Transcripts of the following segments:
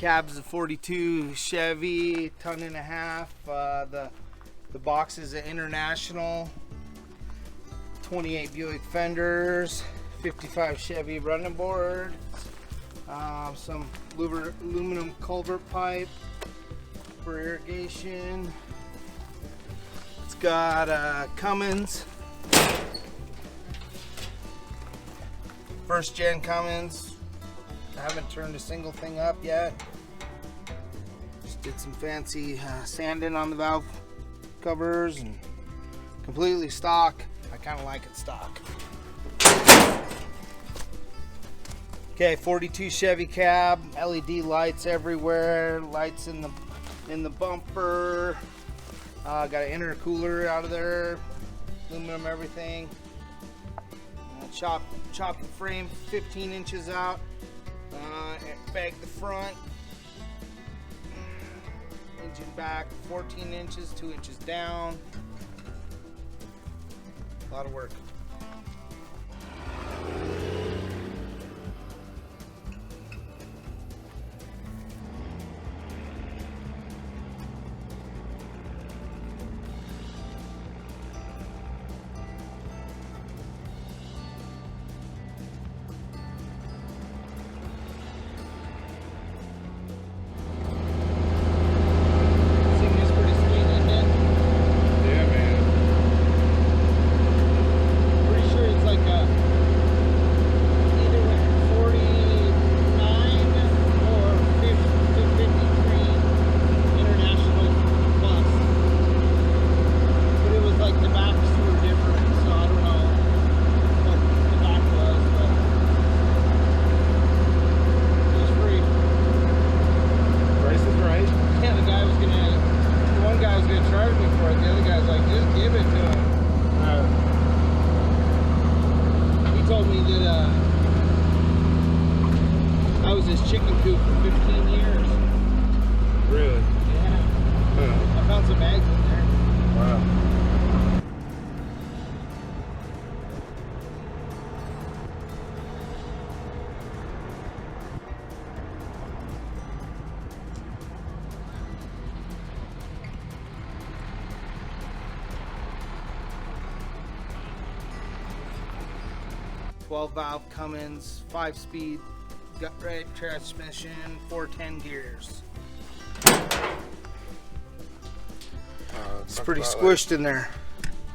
Cab's a 42 Chevy, 1.5 tons. The box is an International. 28 Buick fenders, 55 Chevy running board, some aluminum culvert pipe for irrigation. It's got Cummins, first gen Cummins. I haven't turned a single thing up yet. Just did some fancy sanding on the valve covers and completely stock. I kind of like it stock. Okay, 42 Chevy cab, LED lights everywhere, lights in the bumper. Got an intercooler out of there, aluminum everything. Chop the frame 15 inches out. Bag the front. Engine back 14 inches, 2 inches down. A lot of work. Chicken coop for 15 years. Really? Yeah. Huh. I found some eggs in there. Wow. 12 valve Cummins, 5-speed gut right transmission, 410 gears. It's pretty squished in there.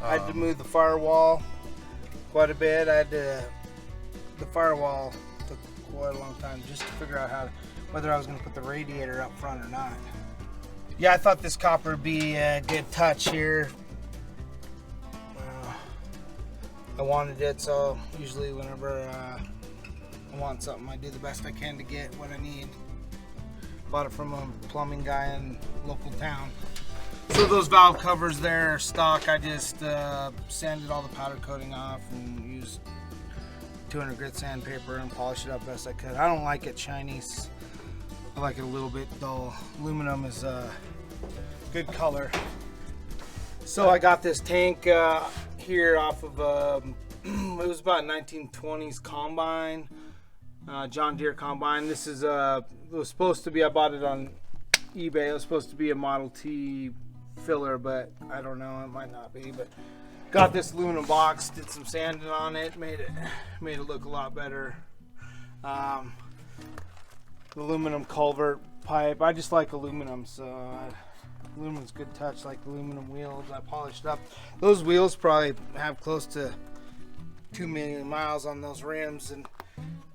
I had to move the firewall quite a bit. The firewall took quite a long time just to figure out whether I was going to put the radiator up front or not. Yeah, I thought this copper would be a good touch here. I wanted it, so usually whenever I want something, I do the best I can to get what I need. Bought it from a plumbing guy in local town. So those valve covers there are stock. I just sanded all the powder coating off and used 200 grit sandpaper and polished it up best I could. I don't like it shiny. I like it a little bit dull. Aluminum is a good color. So I got this tank here off of it was about 1920s combine, John Deere combine. This is it was supposed to be, I bought it on eBay. It was supposed to be a Model T filler, but I don't know, it might not be. But got this aluminum box, did some sanding on it, made it look a lot better. Aluminum culvert pipe. I just like aluminum, so aluminum's good touch. Like aluminum wheels, I polished up. Those wheels probably have close to 2 million miles on those rims, and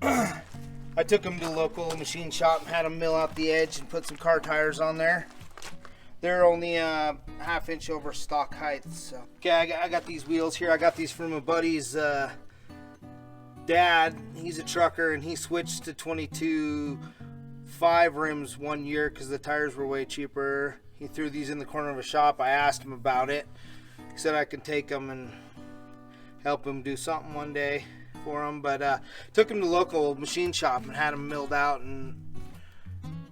I took them to the local machine shop and had them mill out the edge and put some car tires on there. They're only a ½ inch over stock height. So okay, I got these wheels here. I got these from a buddy's dad. He's a trucker and he switched to 22.5 rims 1 year because the tires were way cheaper. He threw these in the corner of a shop. I asked him about it. He said I could take them and help him do something one day for him. But took him to the local machine shop and had them milled out and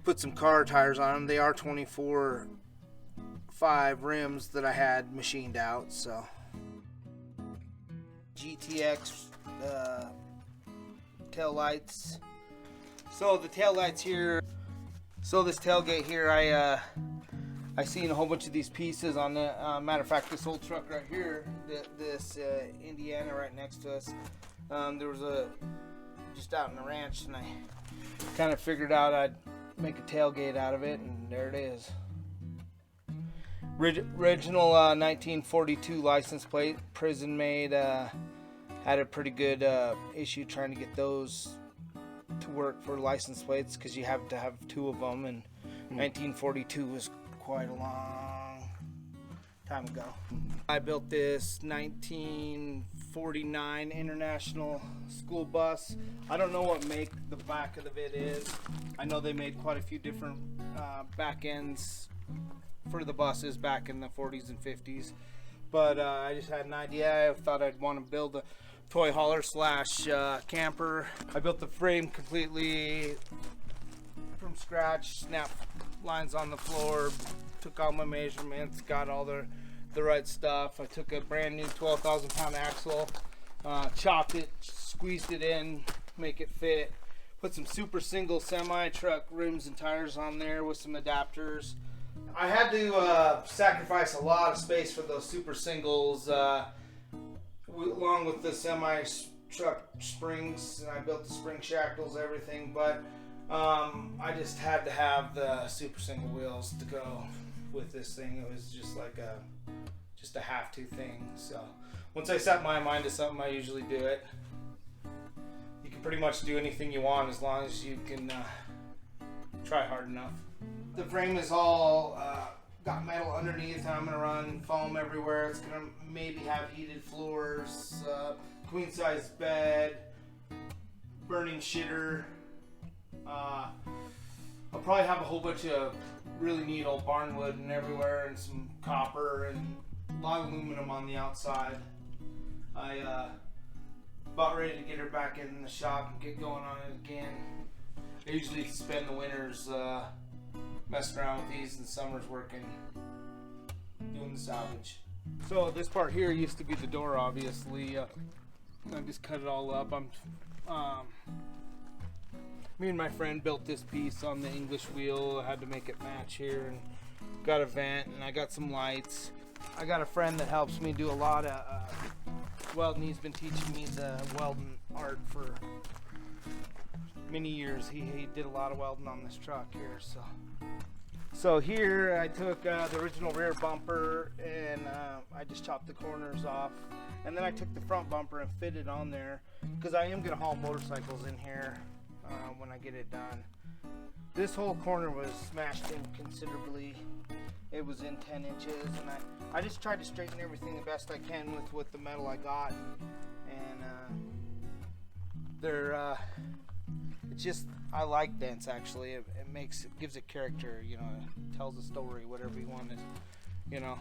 put some car tires on them. They are 24.5 rims that I had machined out. So GTX tail lights. So the tail lights here, So this tailgate here, I seen a whole bunch of these pieces on the. Matter of fact, this old truck right here, this Indiana right next to us. There was just out in the ranch, and I kind of figured out I'd make a tailgate out of it, and there it is. Original 1942 license plate, prison made. Had a pretty good issue trying to get those to work for license plates because you have to have two of them, and 1942 was quite a long time ago. I built this 1949 International school bus. I don't know what make the back of it is. I know they made quite a few different back ends for the buses back in the 40s and 50s, but I just had an idea. I thought I'd want to build a toy hauler slash camper. I built the frame completely from scratch, snapped lines on the floor, took all my measurements, got all the right stuff. I took a brand new 12,000 pound axle, chopped it, squeezed it in, make it fit, put some super single semi truck rims and tires on there with some adapters. I had to sacrifice a lot of space for those super singles, along with the semi truck springs, and I built the spring shackles, everything, but I just had to have the super single wheels to go with this thing. It was just like a have to thing. So once I set my mind to something, I usually do it. You can pretty much do anything you want as long as you can try hard enough. The frame is all got metal underneath, and I'm gonna run foam everywhere. It's gonna maybe have heated floors, queen size bed, burning shitter. I'll probably have a whole bunch of really neat old barn wood and everywhere, and some copper and a lot of aluminum on the outside. I about ready to get her back in the shop and get going on it again. I usually spend the winters messing around with these, and summers working, doing the salvage. So this part here used to be the door, obviously. I just cut it all up. Me and my friend built this piece on the English wheel. I had to make it match here, and got a vent, and I got some lights. I got a friend that helps me do a lot of welding. He's been teaching me the welding art for many years. He did a lot of welding on this truck here. So here I took the original rear bumper, and I just chopped the corners off, and then I took the front bumper and fitted on there because I am gonna haul motorcycles in here when I get it done. This whole corner was smashed in considerably. It was in 10 inches, and I just tried to straighten everything the best I can with the metal I got, and it's just, I like dents actually. It gives it character, you know, it tells a story, whatever you want it, you know.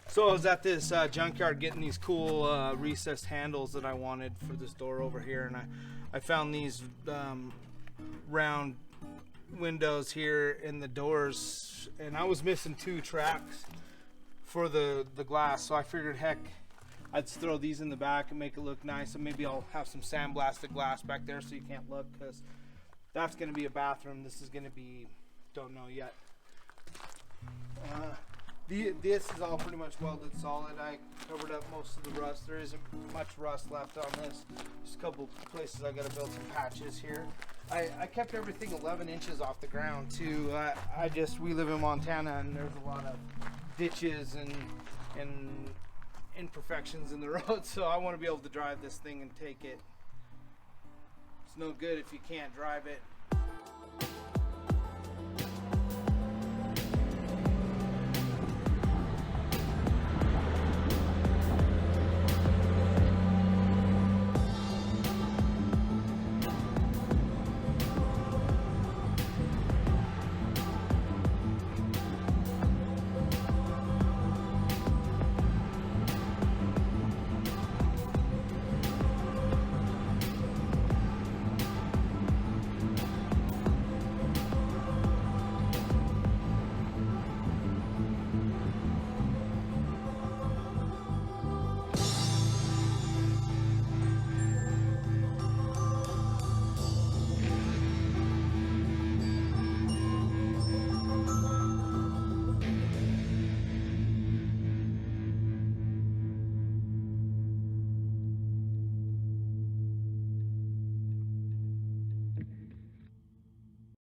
So I was at this junkyard getting these cool recessed handles that I wanted for this door over here, and I found these round windows here in the doors, and I was missing 2 tracks for the glass, so I figured, heck, I'd throw these in the back and make it look nice, and maybe I'll have some sandblasted glass back there so you can't look, because that's going to be a bathroom. This is going to be, don't know yet. This is all pretty much welded solid. I covered up most of the rust. There isn't much rust left on this. Just a couple places I got to build some patches here. I kept everything 11 inches off the ground too. We live in Montana, and there's a lot of ditches and imperfections in the road, so I want to be able to drive this thing and take it. It's no good if you can't drive it